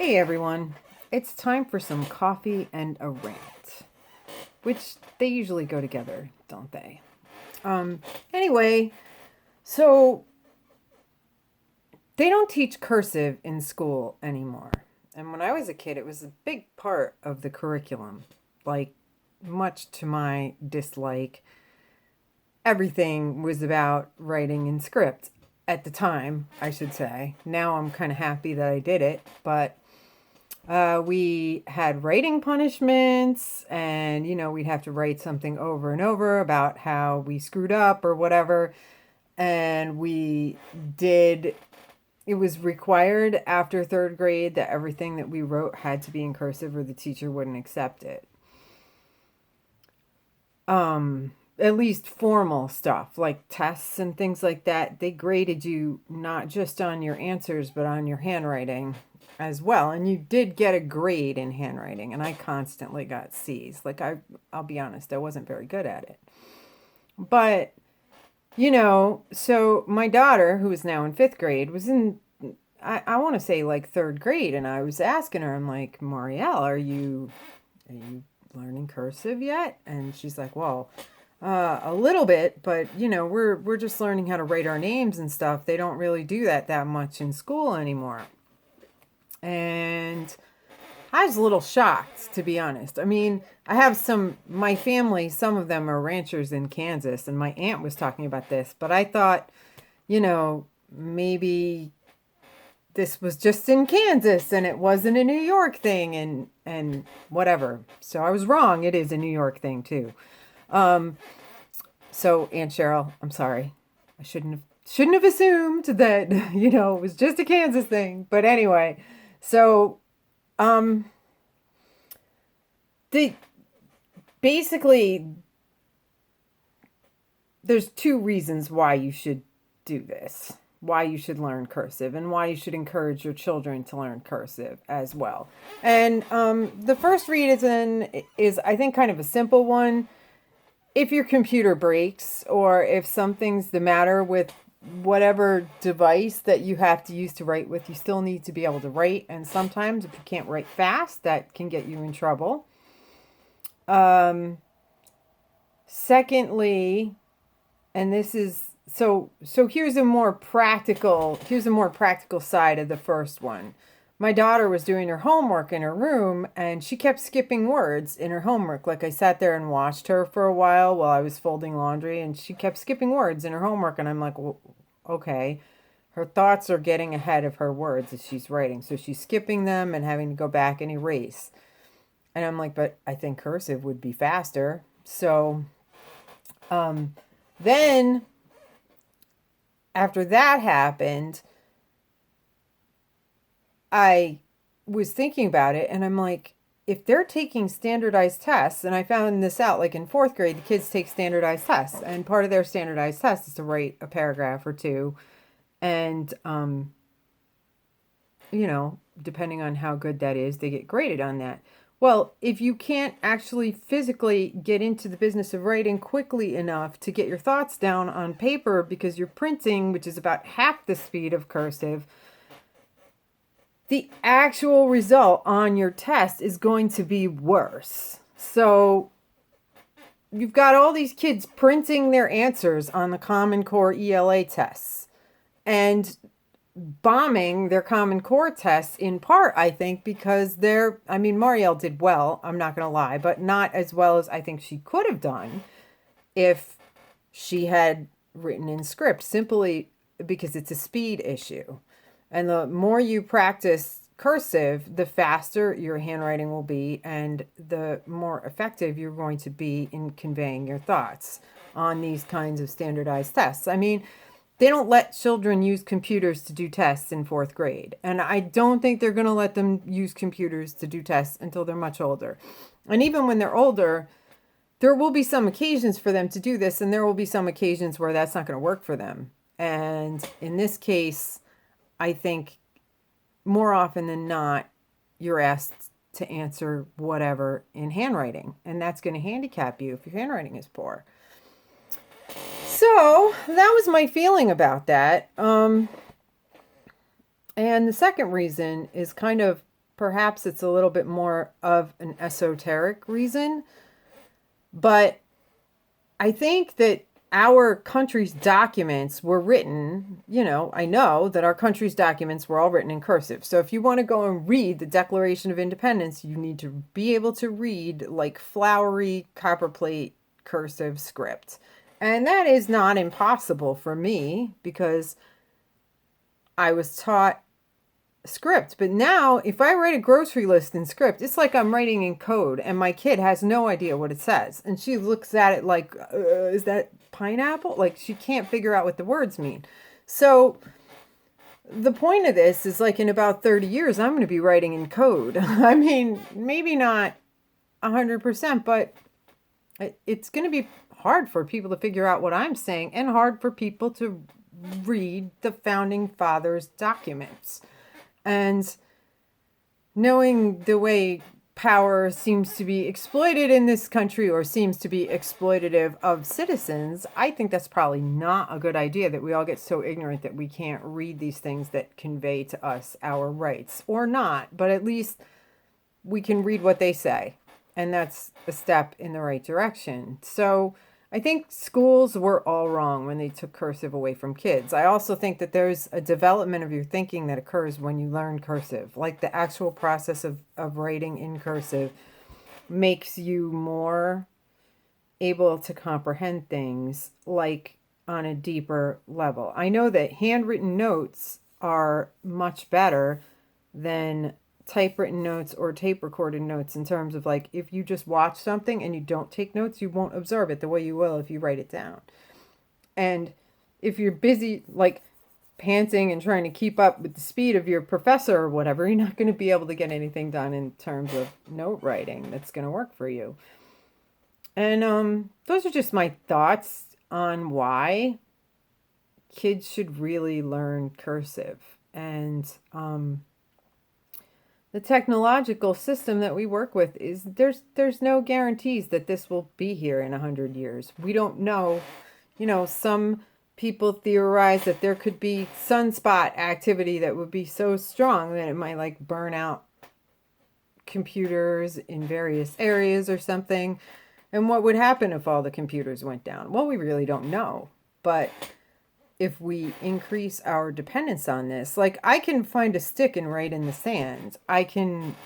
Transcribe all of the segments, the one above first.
Hey everyone, it's time for some coffee and a rant, which they usually go together, don't they? Anyway, so they don't teach cursive in school anymore. And when I was a kid, it was a big part of the curriculum. Like, much to my dislike, everything was about writing in script at the time, I should say. Now I'm kind of happy that I did it, but we had writing punishments, and we'd have to write something over and over about how we screwed up or whatever. And it was required after third grade that everything that we wrote had to be in cursive or the teacher wouldn't accept it. At least formal stuff like tests and things like that, they graded you not just on your answers, but on your handwriting as well. And you did get a grade in handwriting, and I constantly got C's. Like, I'll be honest, I wasn't very good at it. But, so my daughter, who is now in fifth grade, was in, I want to say like third grade. And I was asking her, I'm like, Marielle, are you learning cursive yet? And she's like, well, a little bit, but we're just learning how to write our names and stuff. They don't really do that much in school anymore. And I was a little shocked, to be honest. I mean, I have my family, some of them are ranchers in Kansas, and my aunt was talking about this, but I thought, maybe this was just in Kansas and it wasn't a New York thing and whatever. So I was wrong. It is a New York thing too. So Aunt Cheryl, I'm sorry. I shouldn't have assumed that, it was just a Kansas thing. But anyway, so basically there's two reasons why you should do this, why you should learn cursive, and why you should encourage your children to learn cursive as well. And the first reason is, I think, kind of a simple one. If your computer breaks, or if something's the matter with whatever device that you have to use to write with, you still need to be able to write. And sometimes if you can't write fast, that can get you in trouble. Secondly, and this is so here's a more practical side of the first one. My daughter was doing her homework in her room, and she kept skipping words in her homework. Like, I sat there and watched her for a while I was folding laundry, and she kept skipping words in her homework. And I'm like, well, okay, her thoughts are getting ahead of her words as she's writing. So she's skipping them and having to go back and erase. And I'm like, but I think cursive would be faster. So then after that happened, I was thinking about it, and I'm like, if they're taking standardized tests, and I found this out, like in fourth grade, the kids take standardized tests, and part of their standardized test is to write a paragraph or two, and depending on how good that is, they get graded on that. Well, if you can't actually physically get into the business of writing quickly enough to get your thoughts down on paper because you're printing, which is about half the speed of cursive, the actual result on your test is going to be worse. So you've got all these kids printing their answers on the Common Core ELA tests and bombing their Common Core tests, in part, I think, because Marielle did well, I'm not going to lie, but not as well as I think she could have done if she had written in script, simply because it's a speed issue. And the more you practice cursive, the faster your handwriting will be, and the more effective you're going to be in conveying your thoughts on these kinds of standardized tests. I mean, they don't let children use computers to do tests in fourth grade. And I don't think they're going to let them use computers to do tests until they're much older. And even when they're older, there will be some occasions for them to do this, and there will be some occasions where that's not going to work for them. And in this case, I think more often than not, you're asked to answer whatever in handwriting, and that's going to handicap you if your handwriting is poor. So that was my feeling about that. And the second reason is kind of Perhaps it's a little bit more of an esoteric reason, but I think that our country's documents were written, I know that our country's documents were all written in cursive. So if you want to go and read the Declaration of Independence, you need to be able to read like flowery copperplate cursive script. And that is not impossible for me because I was taught script. But now if I write a grocery list in script, it's like I'm writing in code and my kid has no idea what it says. And she looks at it like, is that pineapple? Like she can't figure out what the words mean. So the point of this is like in about 30 years, I'm going to be writing in code. I mean, maybe not 100%, but it's going to be hard for people to figure out what I'm saying and hard for people to read the founding fathers' documents. And knowing the way power seems to be exploited in this country or seems to be exploitative of citizens, I think that's probably not a good idea that we all get so ignorant that we can't read these things that convey to us our rights. Or not, but at least we can read what they say. And that's a step in the right direction. So I think schools were all wrong when they took cursive away from kids. I also think that there's a development of your thinking that occurs when you learn cursive. Like the actual process of writing in cursive makes you more able to comprehend things like on a deeper level. I know that handwritten notes are much better than typewritten notes or tape recorded notes in terms of like if you just watch something and you don't take notes, you won't observe it the way you will if you write it down. And if you're busy like panting and trying to keep up with the speed of your professor or whatever, you're not going to be able to get anything done in terms of note writing that's going to work for you. And those are just my thoughts on why kids should really learn cursive. And the technological system that we work with is there's no guarantees that this will be here in 100 years. We don't know. Some people theorize that there could be sunspot activity that would be so strong that it might like burn out computers in various areas or something. And what would happen if all the computers went down? Well, we really don't know. But if we increase our dependence on this, like I can find a stick and write in the sand. I can,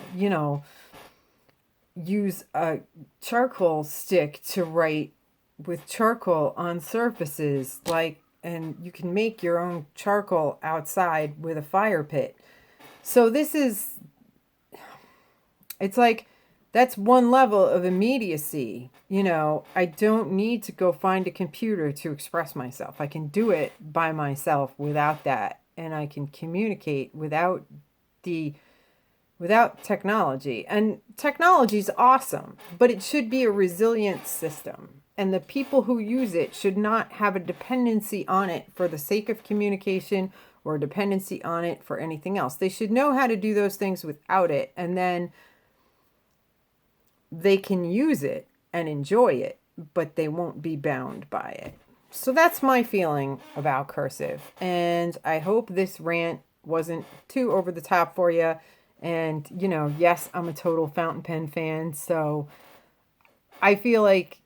use a charcoal stick to write with charcoal on surfaces, and you can make your own charcoal outside with a fire pit. So it's like, that's one level of immediacy. I don't need to go find a computer to express myself. I can do it by myself without that. And I can communicate without technology. And technology is awesome, but it should be a resilient system. And the people who use it should not have a dependency on it for the sake of communication or a dependency on it for anything else. They should know how to do those things without it. And then they can use it and enjoy it, but they won't be bound by it. So that's my feeling about cursive. And I hope this rant wasn't too over the top for you. And, yes, I'm a total fountain pen fan. So I feel like,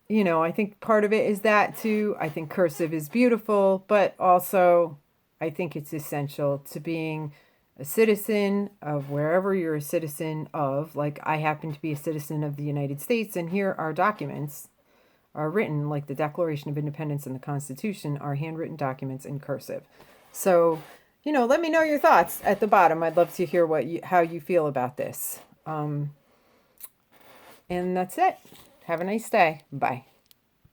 I think part of it is that too. I think cursive is beautiful, but also I think it's essential to being a citizen of wherever you're a citizen of. Like I happen to be a citizen of the United States, and here our documents are written, like the Declaration of Independence and the Constitution are handwritten documents in cursive. So, let me know your thoughts at the bottom. I'd love to hear how you feel about this. And that's it. Have a nice day. Bye.